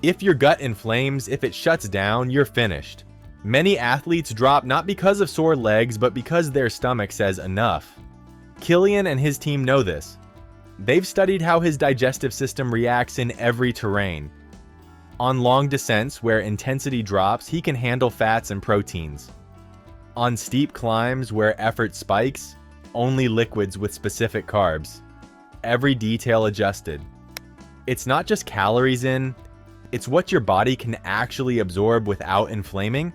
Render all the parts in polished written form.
If your gut inflames, if it shuts down, you're finished. Many athletes drop not because of sore legs, but because their stomach says enough. Kilian and his team know this. They've studied how his digestive system reacts in every terrain. On long descents where intensity drops, he can handle fats and proteins. On steep climbs where effort spikes, only liquids with specific carbs. Every detail adjusted. It's not just calories in, it's what your body can actually absorb without inflaming.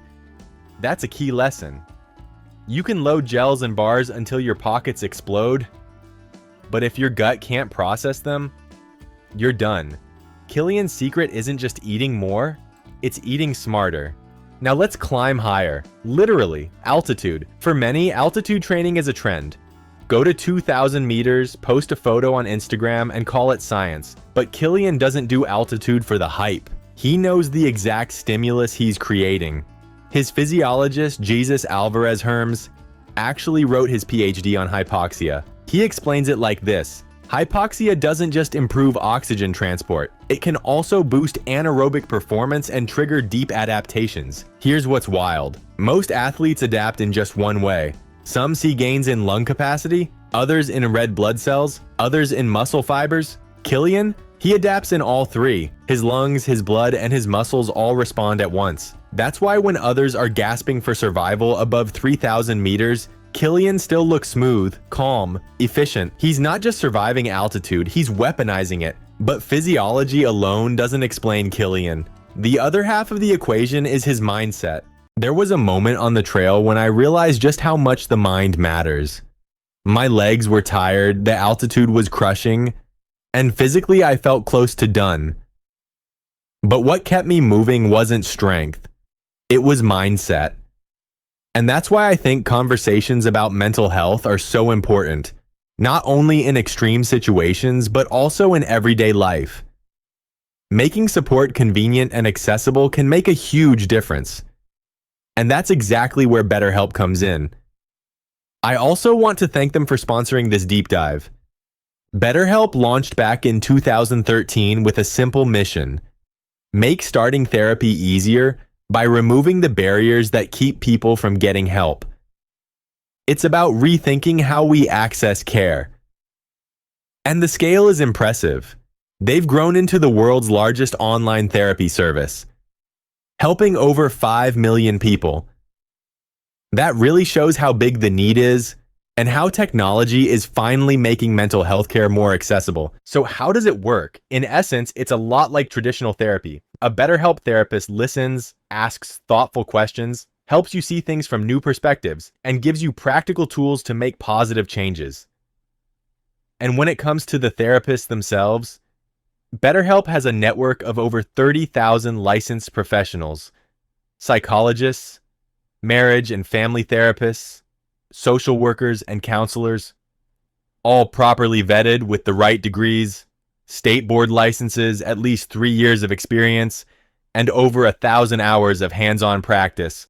That's a key lesson. You can load gels and bars until your pockets explode, but if your gut can't process them, you're done. Kilian's secret isn't just eating more, it's eating smarter. Now let's climb higher. Literally, altitude. For many, altitude training is a trend. Go to 2,000 meters, post a photo on Instagram, and call it science. But Kilian doesn't do altitude for the hype. He knows the exact stimulus he's creating. His physiologist, Jesus Alvarez Herms, actually wrote his PhD on hypoxia. He explains it like this. Hypoxia doesn't just improve oxygen transport, it can also boost anaerobic performance and trigger deep adaptations. Here's what's wild. Most athletes adapt in just one way. Some see gains in lung capacity, others in red blood cells, others in muscle fibers. Kilian, he adapts in all three. His lungs, his blood, and his muscles all respond at once. That's why when others are gasping for survival above 3,000 meters, Kilian still looks smooth, calm, efficient. He's not just surviving altitude, he's weaponizing it. But physiology alone doesn't explain Kilian. The other half of the equation is his mindset. There was a moment on the trail when I realized just how much the mind matters. My legs were tired, the altitude was crushing, and physically I felt close to done. But what kept me moving wasn't strength. It was mindset. And that's why I think conversations about mental health are so important, not only in extreme situations, but also in everyday life. Making support convenient and accessible can make a huge difference. And that's exactly where BetterHelp comes in. I also want to thank them for sponsoring this deep dive. BetterHelp launched back in 2013 with a simple mission: make starting therapy easier by removing the barriers that keep people from getting help. It's about rethinking how we access care. And the scale is impressive. They've grown into the world's largest online therapy service, helping over 5 million people. That really shows how big the need is and how technology is finally making mental health care more accessible. So how does it work? In essence, it's a lot like traditional therapy. A BetterHelp therapist listens, asks thoughtful questions, helps you see things from new perspectives, and gives you practical tools to make positive changes. And when it comes to the therapists themselves, BetterHelp has a network of over 30,000 licensed professionals, psychologists, marriage and family therapists, social workers and counselors, all properly vetted with the right degrees, state board licenses, at least 3 years of experience, and over 1,000 hours of hands-on practice.